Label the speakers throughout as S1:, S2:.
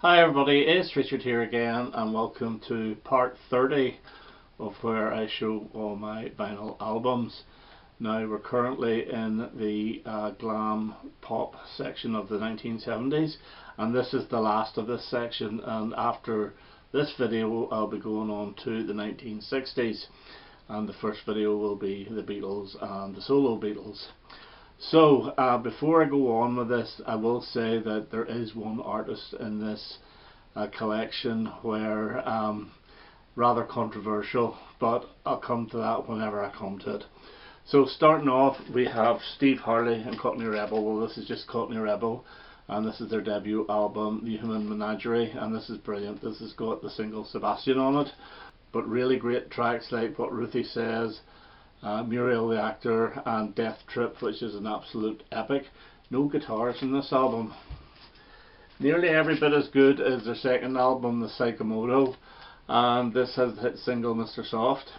S1: Hi everybody, it's Richard here again and welcome to part 30 of where I show all my vinyl albums. Now we're currently in the glam pop section of the 1970s, and this is the last of this section, and after this video I'll be going on to the 1960s, and the first video will be the Beatles and the solo Beatles. So before I go on with this, I will say that there is one artist in this collection where rather controversial, but I'll come to that whenever I come to it. So starting off, we have Steve Harley and Cockney Rebel. Well, this is just Cockney Rebel, and this is their debut album, The Human Menagerie, and this is brilliant. This has got the single Sebastian on it, but really great tracks like What Ruthie Says, Muriel the Actor, and Death Trip, which is an absolute epic. No guitars in this album. Nearly every bit as good as their second album, The Psychomoto, and this has the hit single Mr. Soft.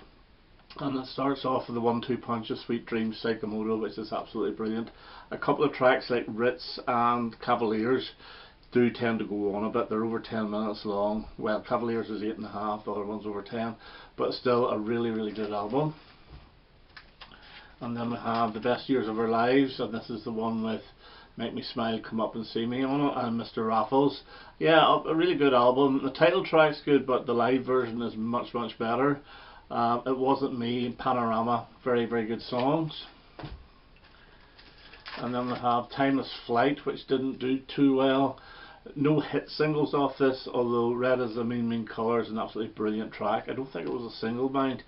S1: And it starts off with the 1-2 punch of Sweet Dreams, Psychomoto, which is absolutely brilliant. A couple of tracks like Ritz and Cavaliers do tend to go on a bit. They're over 10 minutes long. Well, Cavaliers is 8.5, the other one's over 10, but still a really good album. And then we have The Best Years of Our Lives, and this is the one with Make Me Smile, Come Up and See Me on it, and Mr. Raffles. Yeah, a really good album. The title track's good, but the live version is much better. It Wasn't Me, Panorama, very good songs. And then we have Timeless Flight, which didn't do too well. No hit singles off this, although Red Is the Mean Colour is an absolutely brilliant track. I don't think it was a single, mind.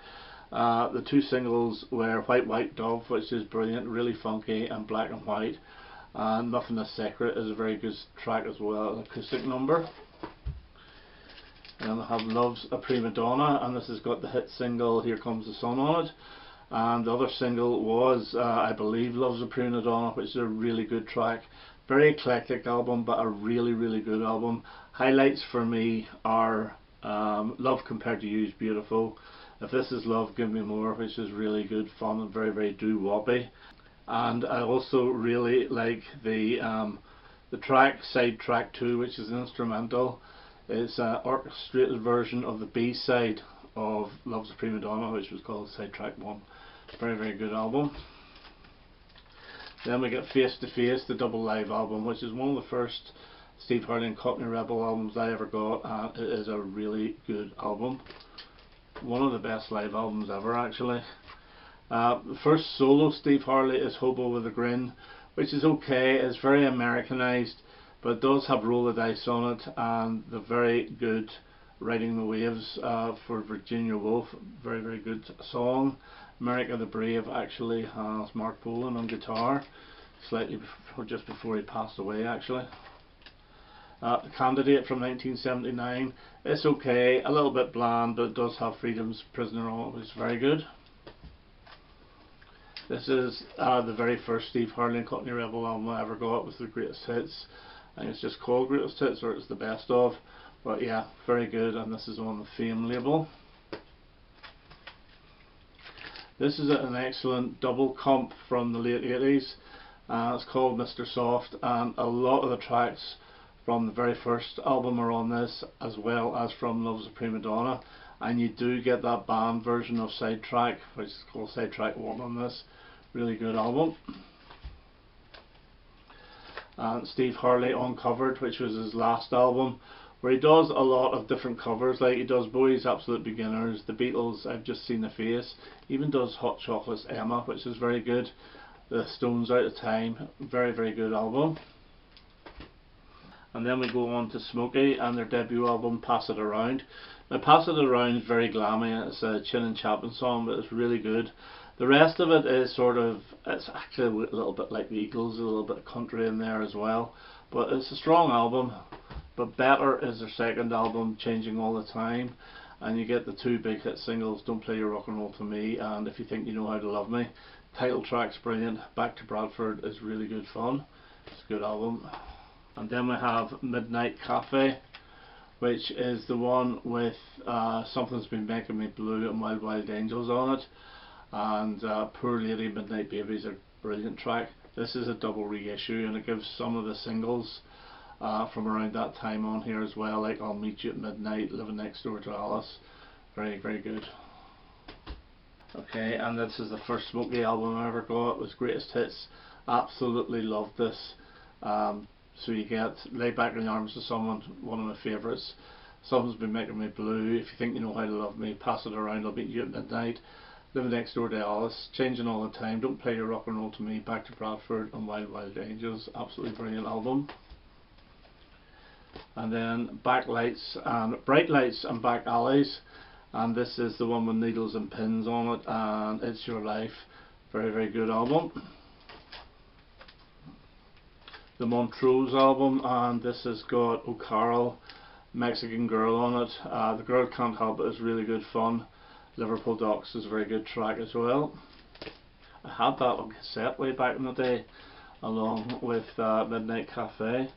S1: The two singles were White Dove, which is brilliant, really funky, and Black and White. And Nothing Is Sacred is a very good track as well, an acoustic number. And then we have Love's a Prima Donna, and this has got the hit single Here Comes the Sun on it. And the other single was, I believe, Love's a Prima Donna, which is a really good track. Very eclectic album, but a really good album. Highlights for me are Love Compared to You is beautiful. If This Is Love, Give Me More, which is really good fun and very doo-woppy. And I also really like the track, side track 2, which is an instrumental. It's an orchestrated version of the B-side of Love's a Prima Donna, which was called side track 1. Very good album. Then we get Face to Face, the double live album, which is one of the first Steve Harley and Cockney Rebel albums I ever got, and it is a really good album. One of the best live albums ever, actually. The first solo Steve Harley is Hobo with a Grin, which is okay. It's very Americanized, but it does have Roll the Dice on it, and the very good Riding the Waves for Virginia Woolf, very good song. America the Brave actually has Mark Bolan on guitar, slightly before, just before he passed away actually. The Candidate from 1979, it's okay, a little bit bland, but it does have Freedom's Prisoner on it, which is very good. This is the very first Steve Harley and Cockney Rebel album I ever got with the greatest hits. I think it's just called Greatest Hits, or it's the best of. But yeah, very good, and this is on the Fame label. This is an excellent double comp from the late 80s. It's called Mr. Soft, and a lot of the tracks from the very first album are on this, as well as from Love's a Prima Donna. And you do get that band version of Sidetrack, which is called Sidetrack 1 on this. Really good album. And Steve Harley Uncovered, which was his last album, where he does a lot of different covers, like he does Bowie's Absolute Beginners, the Beatles' I've Just Seen a Face, even does Hot Chocolate's Emma, which is very good. The Stones' Out of Time, very good album. And then we go on to Smokey and their debut album Pass It Around. Now Pass It Around is very glammy, it's a Chin and Chapman song, but it's really good. The rest of it is sort of, it's actually a little bit like the Eagles, a little bit of country in there as well. But it's a strong album, but better is their second album, Changing All the Time. And you get the two big hit singles, Don't Play Your Rock and Roll to Me and If You Think You Know How to Love Me. Title track's brilliant, Back to Bradford is really good fun. It's a good album. And then we have Midnight Cafe, which is the one with Something's Been Making Me Blue and Wild Angels on it. And Poor Lady, Midnight Babies are a brilliant track. This is a double reissue, and it gives some of the singles from around that time on here as well, like I'll Meet You at Midnight, Living Next Door to Alice. Very, very good. Okay, and this is the first Smokey album I ever got. It was Greatest Hits. Absolutely loved this. So you get Lay Back in the Arms of Someone, one of my favourites. Something's Been Making Me Blue, If You Think You Know How to Love Me, Pass It Around, I'll Meet You at Midnight, Living Next Door to Alice, Changing All the Time, Don't Play Your Rock and Roll to Me, Back to Bradford, and Wild Wild Angels. Absolutely brilliant album. And then Bright Lights and Back Alleys, and this is the one with Needles and Pins on it, and It's Your Life. Very, very good album. The Montrose album, and this has got O'Carroll, Mexican Girl on it. The Girl Can't Help It is really good fun. Liverpool Docks is a very good track as well. I had that on cassette way back in the day, along with Midnight Cafe.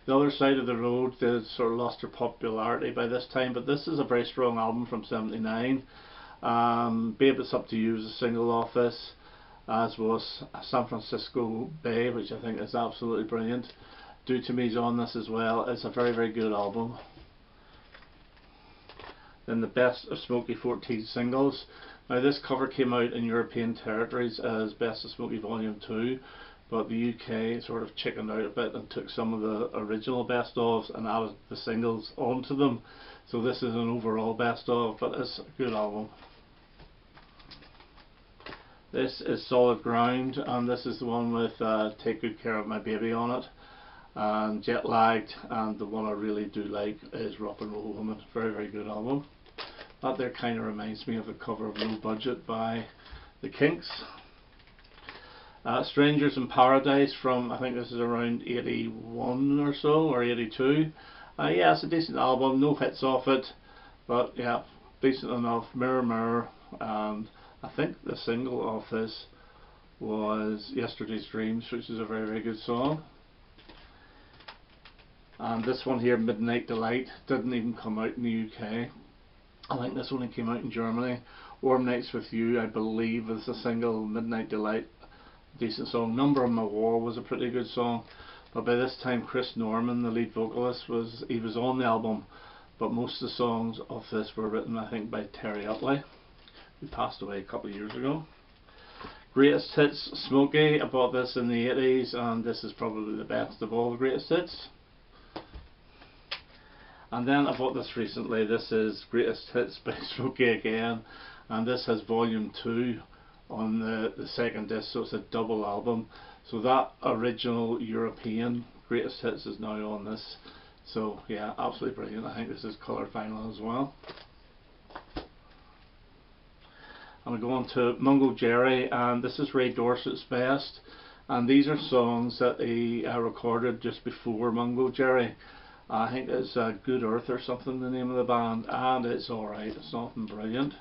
S1: The Other Side of the Road, they sort of lost their popularity by this time, but this is a very strong album from '79. Babe It's Up to You is a single off this, as was San Francisco Bay, which I think is absolutely brilliant. Do To Me's on this as well. It's a very, very good album. Then the Best of Smokey 14 Singles. Now this cover came out in European territories as Best of Smokey Volume 2, but the UK sort of chickened out a bit and took some of the original best ofs and added the singles onto them. So this is an overall best of, but it's a good album. This is Solid Ground, and this is the one with Take Good Care of My Baby on it, and Jet Lagged, and the one I really do like is Rock and Roll Woman. Very, very good album. That there kind of reminds me of the cover of Low Budget by the Kinks. Strangers in Paradise from, I think this is around 81 or so, or 82. Yeah, it's a decent album, no hits off it, but yeah, decent enough. Mirror Mirror, and I think the single off this was Yesterday's Dreams, which is a very, very good song. And this one here, Midnight Delight, didn't even come out in the UK. I think this one came out in Germany. Warm Nights With You, I believe, is the single. Midnight Delight, decent song. Number on My Wall was a pretty good song, but by this time Chris Norman, the lead vocalist, was on the album, but most of the songs of this were written, I think, by Terry Utley, who passed away a couple of years ago. Greatest Hits Smokey, I bought this in the 80s, and this is probably the best of all the greatest hits. And then I bought this recently. This is Greatest Hits by Smokey again, and this has volume 2 on the second disc, so it's a double album. So that original European Greatest Hits is now on this. So yeah, absolutely brilliant. I think this is coloured vinyl as well. And we go on to Mungo Jerry, and this is Ray Dorset's best, and these are songs that he recorded just before Mungo Jerry. I think it's Good Earth or something, the name of the band, and it's alright, it's nothing brilliant.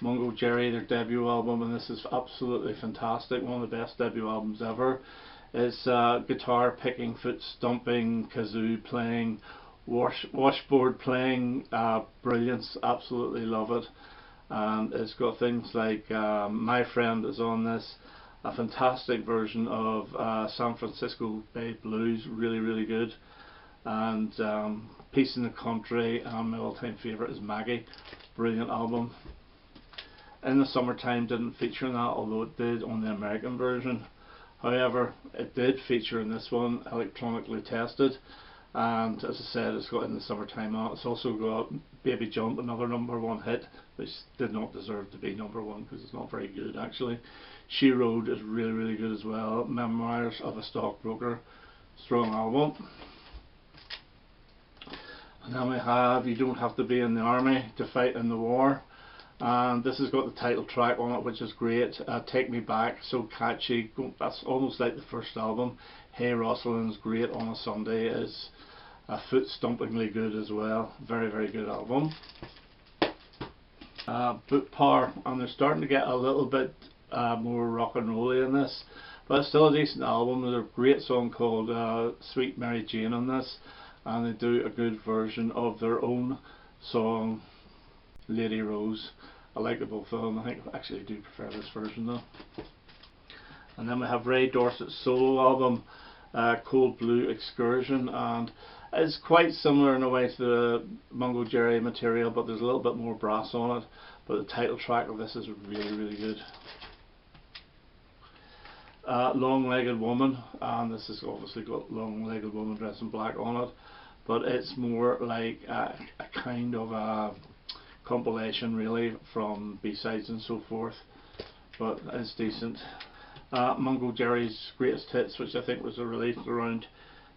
S1: Mungo Jerry, their debut album, and this is absolutely fantastic, one of the best debut albums ever. It's guitar picking, foot stomping, kazoo playing, washboard playing, brilliance, absolutely love it. And it's got things like My Friend is on this, a fantastic version of San Francisco Bay Blues, really, really good. And Peace in the Country, and my all-time favourite is Maggie, brilliant album. In the Summertime didn't feature in that, although it did on the American version. However, it did feature in this one, Electronically Tested, and as I said, it's got In the Summertime on it. It's also got Baby Jump, another #1 hit, which did not deserve to be #1 because it's not very good actually. She Rode is really, really good as well. Memoirs of a Stockbroker, strong album. And then we have You Don't Have to Be in the Army to Fight in the War, and this has got the title track on it, which is great. Take Me Back, so catchy, that's almost like the first album. Hey Rosalind's great on a Sunday is foot stompingly good as well, very, very good album. Boot Power, and they're starting to get a little bit more rock and rolly in this, but it's still a decent album. There's a great song called Sweet Mary Jane on this, and they do a good version of their own song Lady Rose. I like the both of them. I think I actually do prefer this version though. And then we have Ray Dorset's solo album, Cold Blue Excursion, and it's quite similar in a way to the Mungo Jerry material, but there's a little bit more brass on it. But the title track of this is really good. Long-Legged Woman, and this has obviously got Long-Legged Woman dressed in black on it, but it's more like a kind of a compilation really from B-sides and so forth, but it's decent. Mungo Jerry's Greatest Hits, which I think was released around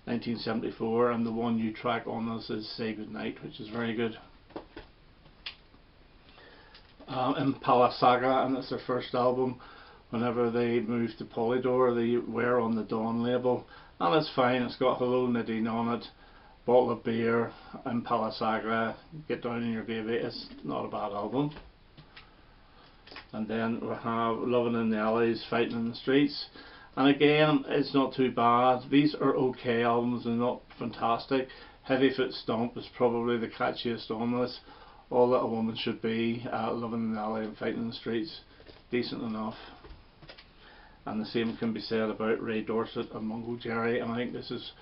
S1: 1974, and the one new track on this is Say Goodnight, which is very good. Impala Saga, and it's their first album. Whenever they moved to Polydor, they were on the Dawn label, and it's fine. It's got Hello Nadine on it, Bottle of Beer, Impala Saga, Get Down in Your Gravy. It's not a bad album. And then we have Loving in the Alleys, Fighting in the Streets, and again it's not too bad. These are okay albums, they're not fantastic. Heavyfoot Stomp is probably the catchiest on this. All That a Woman Should Be, Loving in the Alley and Fighting in the Streets, decent enough. And the same can be said about Ray Dorset and Mungo Jerry, and I think this is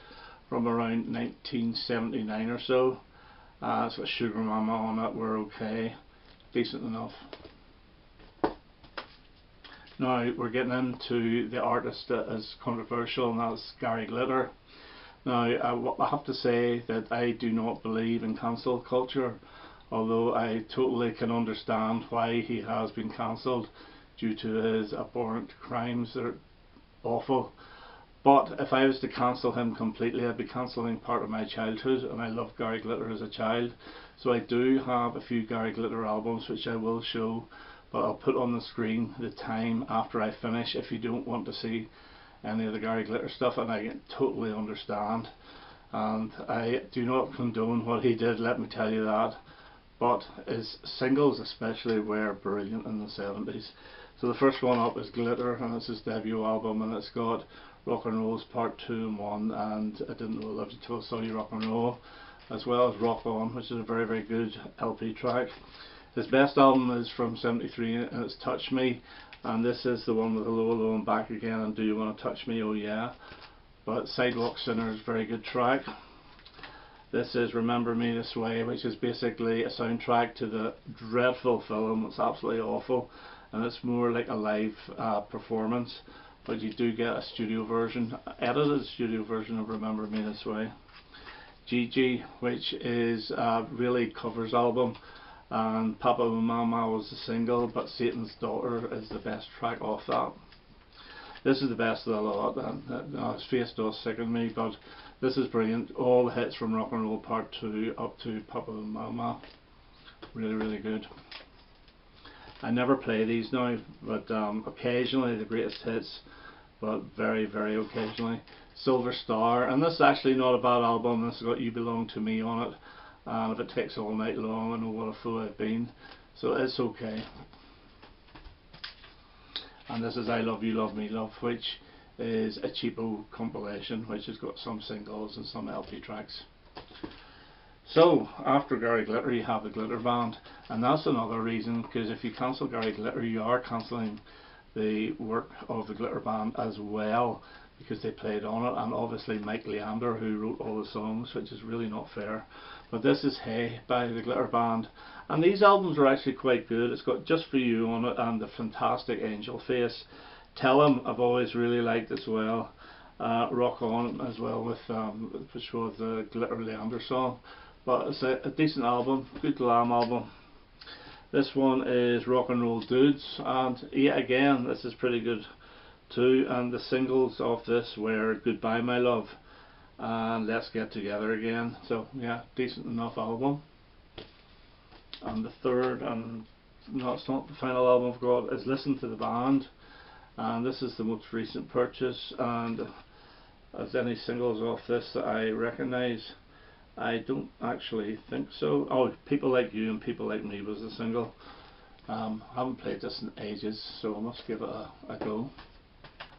S1: from around 1979 or so. It's got Sugar Mama on it, we're okay, decent enough. Now we're getting into the artist that is controversial, and that's Gary Glitter. Now I have to say that I do not believe in cancel culture, although I totally can understand why he has been cancelled due to his abhorrent crimes. They're awful. But if I was to cancel him completely, I'd be cancelling part of my childhood, and I loved Gary Glitter as a child. So I do have a few Gary Glitter albums which I will show, but I'll put on the screen the time after I finish if you don't want to see any of the Gary Glitter stuff, and I totally understand. And I do not condone what he did, let me tell you that. But his singles especially were brilliant in the 70s. So the first one up is Glitter, and it's his debut album, and it's got Rock and Roll's Part 2 and 1, and I Didn't Know I Loved You Till I Saw You Rock and Roll, as well as Rock On, which is a very good LP track. His best album is from 73, and it's Touch Me, and this is the one with Hello and Back Again and Do You Want to Touch Me, Oh Yeah. But Sidewalk Sinner is a very good track. This is Remember Me This Way, which is basically a soundtrack to the dreadful film. It's absolutely awful, and it's more like a live performance, but you do get a studio version, edited studio version of Remember Me This Way. Gigi, which is a really covers album, and Papa and Mama was the single, but Satan's Daughter is the best track off that. This is the best of the lot, and his face does sicken me, but this is brilliant. All the hits from Rock and Roll Part 2 up to Papa and Mama, really good. I never play these now, but occasionally the greatest hits, but very occasionally. Silver Star, and this is actually not a bad album. This has got You Belong to Me on it, and If It Takes All Night Long, I Know What a Fool I've Been, so it's okay. And this is I Love You Love Me Love, which is a cheapo compilation which has got some singles and some LP tracks. So after Gary Glitter you have the Glitter Band, and that's another reason, because if you cancel Gary Glitter you are cancelling the work of the Glitter Band as well, because they played on it, and obviously Mike Leander, who wrote all the songs, which is really not fair. But this is Hey by the Glitter Band, and these albums are actually quite good. It's got Just For You on it and the fantastic Angel Face. Tell 'Em I've always really liked as well. Rock On as well, with which was the Glitter Leander song. But it's a decent album, good glam album. This one is Rock and Roll Dudes, and yeah, again this is pretty good too, and the singles of this were Goodbye My Love and Let's Get Together Again. So yeah, decent enough album. And the third, and no, it's not the final album I've got, is Listen to the Band, and this is the most recent purchase. And as any singles off this that I recognise? I don't actually think so. Oh, People Like You and People Like Me was the single. I haven't played this in ages, so I must give it a go.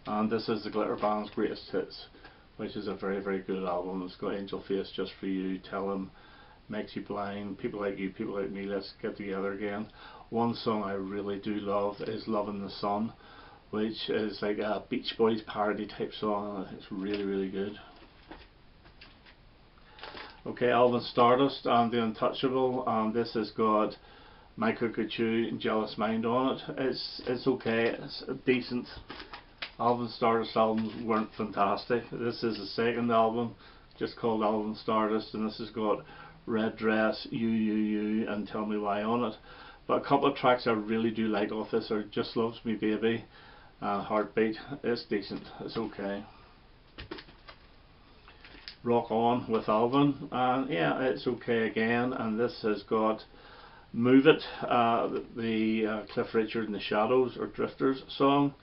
S1: And this is the Glitter Band's Greatest Hits, which is a very good album. It's got Angel Face, Just For You, Tell 'Em, Makes You Blind, People Like You, People Like Me, Let's Get Together Again. One song I really do love is Love in the Sun, which is like a Beach Boys parody type song. It's really, really good. Okay, Alvin Stardust and The Untouchable, and this has got My Cuckoo and Jealous Mind on it. It's okay, it's decent. Alvin Stardust albums weren't fantastic. This is the second album, just called Alvin Stardust, and this has got Red Dress, You, and Tell Me Why on it. But a couple of tracks I really do like off this are Just Loves Me Baby, Heartbeat. It's decent, it's okay. Rock On with Alvin, and yeah, it's okay again. And this has got Move It, the Cliff Richard and the Shadows or Drifters song,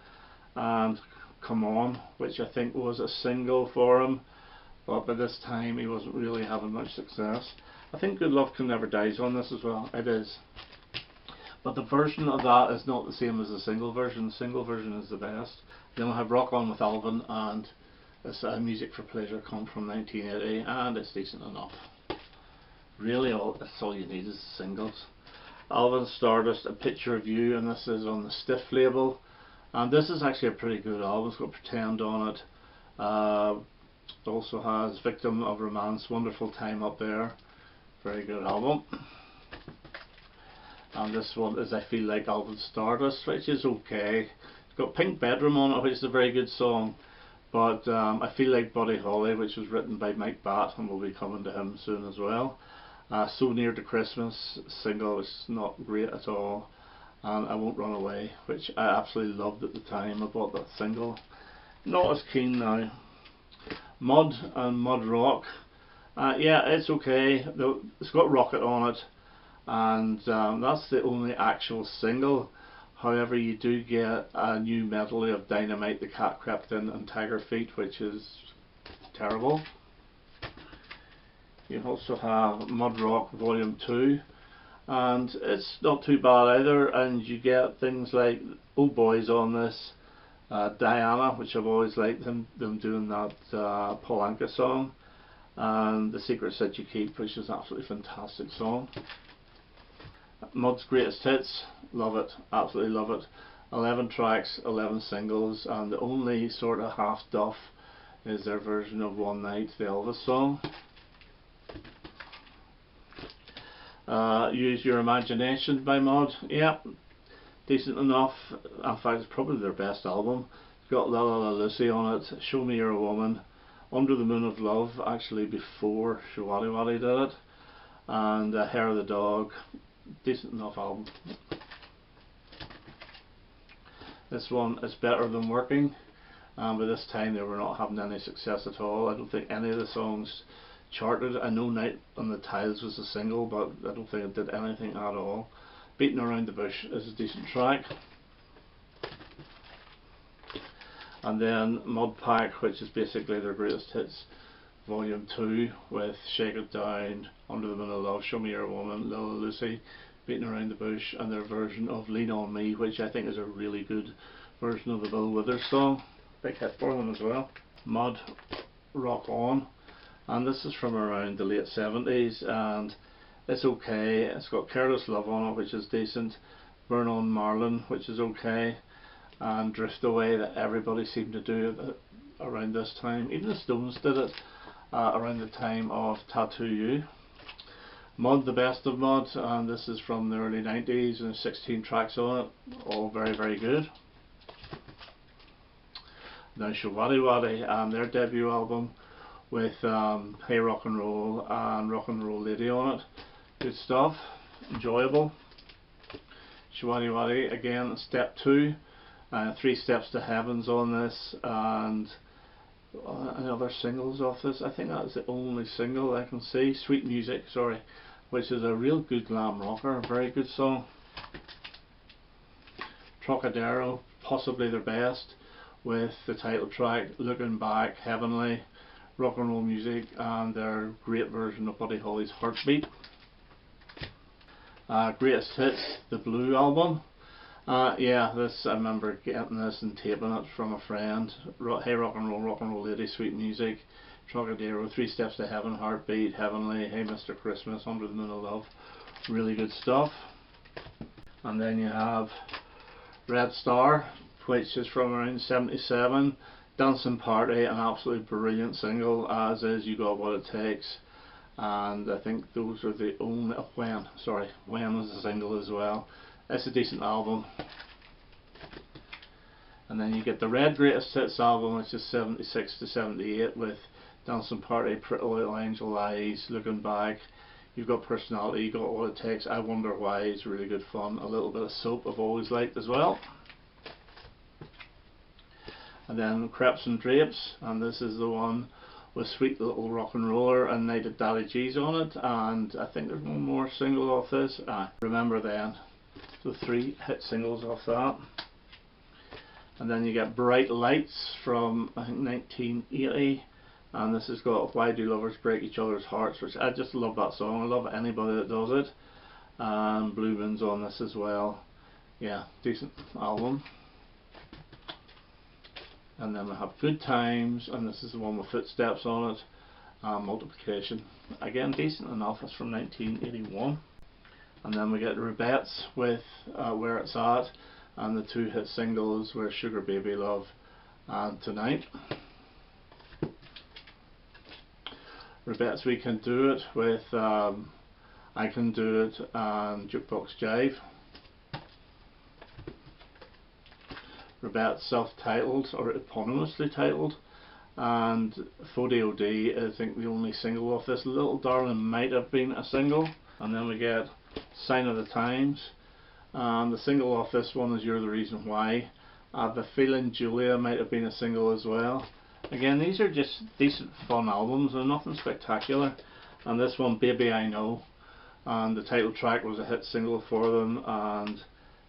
S1: and Come On, which I think was a single for him, but by this time he wasn't really having much success. I think Good Love Can Never Die's on this as well. It is, but the version of that is not the same as the single version. The single version is the best. Then we have Rock On with Alvin, and it's Music for Pleasure, come from 1980, and it's decent enough. Really, that's all you need is the singles. Alvin Stardust, A Picture of You, and this is on the Stiff label, and this is actually a pretty good album. It's got Pretend on it. It also has Victim of Romance, Wonderful Time up there. Very good album. And this one is I Feel Like Alvin Stardust, which is okay. It's got Pink Bedroom on it, which is a very good song. But I Feel Like Buddy Holly, which was written by Mike Batt, and we'll be coming to him soon as well. So Near to Christmas single is not great at all. And I Won't Run Away, which I absolutely loved at the time I bought that single. Not as keen now. Mud and Mud Rock. Yeah, it's okay. It's got Rocket on it, and that's the only actual single. However, you do get a new medley of Dynamite, The Cat Crept In, and Tiger Feet, which is terrible. You also have Mud Rock Volume 2, and it's not too bad either, and you get things like Old Boys on this, Diana, which I've always liked them doing that Paul Anka song, and The Secrets That You Keep, which is an absolutely fantastic song. Mud's Greatest Hits, love it, absolutely love it. 11 tracks, 11 singles, and the only sort of half duff is their version of One Night, the Elvis song. Use Your Imagination by Mud, yeah, decent enough. In fact, it's probably their best album. It's got La La La Lucy on it, Show Me You're a Woman, Under the Moon of Love, actually before Shawady Waddy did it, and Hair of the Dog. Decent enough album. This one is Better Than Working, and by this time they were not having any success at all. I don't think any of the songs charted. I know Night on the Tiles was a single, but I don't think it did anything at all. Beating Around the Bush is a decent track. And then Mud Pack, which is basically their greatest hits, Volume 2, with Shake It Down, Under the Moon of Love, Show Me You're a Woman, Little Lucy, Beating Around the Bush, and their version of Lean On Me, which I think is a really good version of the Bill Withers song. Big hit for them as well. Mud Rock On, and this is from around the late 70s, and it's okay. It's got Careless Love on it, which is decent, Burn On Marlin, which is okay, and Drift Away, that everybody seemed to do around this time. Even the Stones did it around the time of Tattoo You. Mud, the best of Mud, and this is from the early 90s, and there's 16 tracks on it, all very, very good. Now Shawady Waddy and their debut album with Hey Rock and Roll and Rock and Roll Lady on it. Good stuff, enjoyable. Shawady Waddy again, Step 2, 3 Steps to Heaven's on this, and any other singles off this. I think that's the only single I can see. Sweet Music, sorry, which is a real good glam rocker, a very good song. Trocadero, possibly their best, with the title track Looking Back, Heavenly, Rock and Roll Music, and their great version of Buddy Holly's Heartbeat. Greatest Hits, the Blue album. Yeah, this, I remember getting this and taping it from a friend. Hey Rock and Roll Lady, Sweet Music, Trocadero, 3 Steps to Heaven, Heartbeat, Heavenly, Hey Mr. Christmas, Under the Moon of Love. Really good stuff. And then you have Red Star, which is from around 77. Dancing Party, an absolutely brilliant single, as is You Got What It Takes. And I think those are the only When was a single as well. It's a decent album. And then you get the Red Greatest Hits album, which is 76 to 78, with Dancing Party, Pretty Little Angel Eyes, Looking Back. You've got Personality, You Got What It Takes, I Wonder Why is really good fun. A little bit of Soap I've always liked as well. And then Crepes and Drapes, and this is the one with Sweet Little Rock and Roller and Night at Daddy G's on it. And I think there's one more single off this. Remember Then. So 3 hit singles off that. And then you get Bright Lights from I think 1980, and this has got Why Do Lovers Break Each Other's Hearts, which I just love that song. I love anybody that does it. And Blue Moon's on this as well. Yeah, decent album. And then we have Good Times, and this is the one with Footsteps on it. Multiplication, again decent enough. It's from 1981. And then we get Rubettes with Where It's At, and the 2 hit singles were Sugar Baby Love and Tonight. Rubettes We Can Do It with I Can Do It and Jukebox Jive. Rubettes self-titled or eponymously titled, and Fody OD I think the only single off this. Little Darling might have been a single. And then we get Sign of the Times, and the single off this one is You're the Reason Why. The Feeling Julia might have been a single as well. Again, these are just decent fun albums, they're nothing spectacular. And this one, Baby I Know, and the title track was a hit single for them. And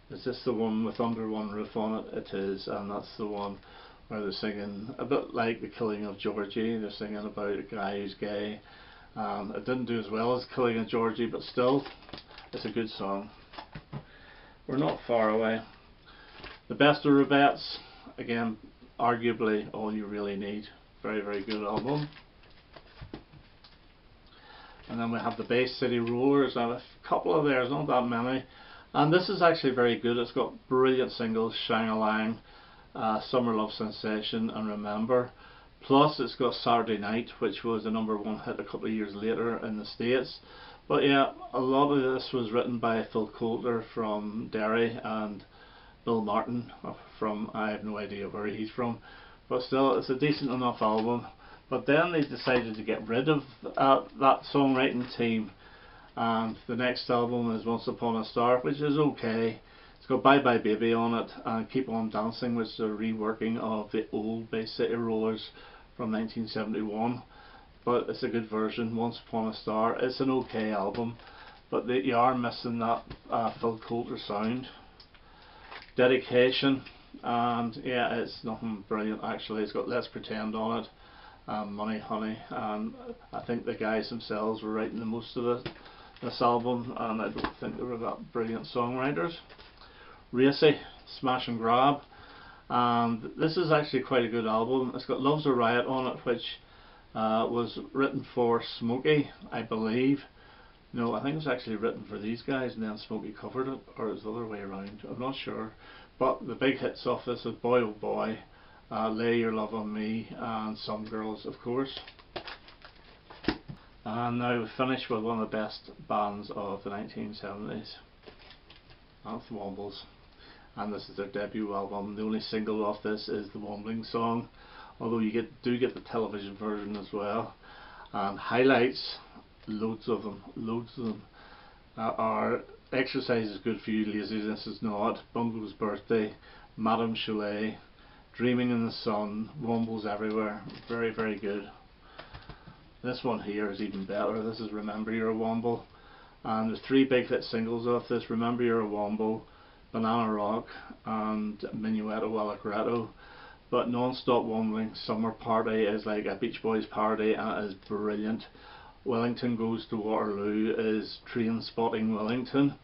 S1: is this the one with Under One Roof on it? It is, and that's the one where they're singing a bit like The Killing of Georgie. They're singing about a guy who's gay. It didn't do as well as Killing of Georgie, but still, it's a good song. We're not far away. The Best of Rubettes, again, arguably all you really need. Very, very good album. And then we have the Bay City Rollers. I have a couple of theirs, not that many. And this is actually very good. It's got brilliant singles, Shang-a-Lang, Summer Love Sensation and Remember. Plus it's got Saturday Night, which was a #1 hit a couple of years later in the States. But yeah, a lot of this was written by Phil Coulter from Derry and Bill Martin from, I have no idea where he's from. But still, it's a decent enough album. But then they decided to get rid of that songwriting team. And the next album is Once Upon a Star, which is okay. It's got Bye Bye Baby on it and Keep On Dancing, which is a reworking of the old Bay City Rollers from 1971. But it's a good version. Once Upon a Star, it's an okay album, but you are missing that Phil Coulter sound. Dedication, and yeah, it's nothing brilliant actually. It's got Let's Pretend on it, Money Honey, and I think the guys themselves were writing the most of this album, and I don't think they were that brilliant songwriters. Racy, Smash and Grab, and this is actually quite a good album. It's got Love's a Riot on it, which was written for Smokey, I believe. No, I think it was actually written for these guys and then Smokey covered it, or it was the other way around, I'm not sure. But the big hits off this is Boy Oh Boy, Lay Your Love on Me, and Some Girls, of course. And now we finish with one of the best bands of the 1970s. That's the Wombles. And this is their debut album. The only single off this is the Wombling song, although you do get the television version as well. And highlights, loads of them, are Exercise is Good for You, Laziness is Not, Bungo's Birthday, Madame Cholet, Dreaming in the Sun, Wombles Everywhere. Very, very good. This one here is even better. This is Remember You're a Womble, and there's 3 big hit singles off this: Remember You're a Womble, Banana Rock, and Minuetto Allegretto. But Non-Stop Wombling Summer Party is like a Beach Boys party, and it is brilliant. Wellington Goes to Waterloo is Train Spotting Wellington,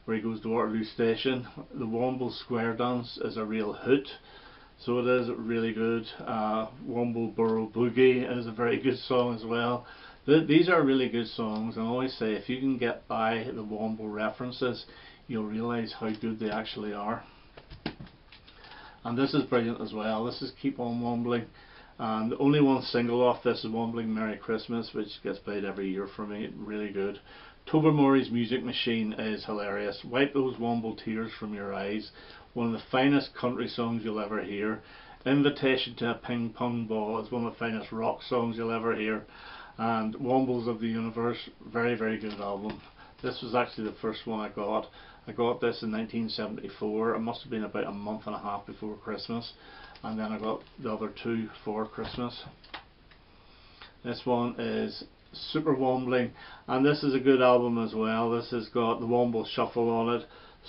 S1: where he goes to Waterloo Station. The Womble Square Dance is a real hoot, so it is really good. Womble Borough Boogie is a very good song as well. These are really good songs, and I always say if you can get by the Womble references, you'll realise how good they actually are. and this is brilliant as well. This is Keep On Wombling, and only one single off this is Wombling Merry Christmas, which gets played every year for me. Really good. Tobermory's Music Machine is hilarious. Wipe Those Womble Tears From Your Eyes, one of the finest country songs you'll ever hear. Invitation to a Ping Pong Ball is one of the finest rock songs you'll ever hear. And Wombles of the Universe, very, very good album. This was actually the first one I got. I got this in 1974. It must have been about a month and a half before Christmas, and then I got the other two for Christmas. This one is Super Wombling, and this is a good album as well. This has got the Womble Shuffle on it.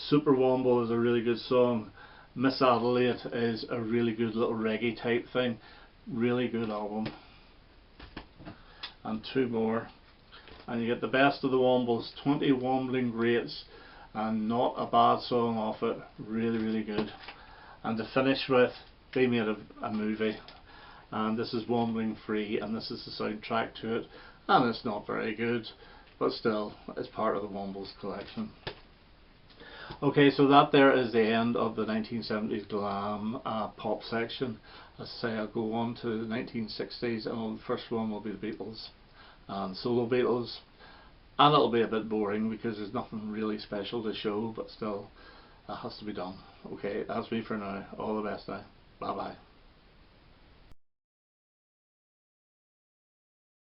S1: Super Womble is a really good song. Miss Adelaide is a really good little reggae type thing. Really good album. And two more, and you get the best of the Wombles, 20 Wombling Greats, and not a bad song off it. Really, really good. And to finish with, they made a movie, and this is Wombling Free, and this is the soundtrack to it, and it's not very good, but still it's part of the Wombles collection. Okay, so that there is the end of the 1970s glam pop section. As I say, I'll go on to the 1960s, and the first one will be the Beatles and solo Beatles, and it'll be a bit boring because there's nothing really special to show, but still it has to be done. Okay, that's me for now. All the best now. Bye bye.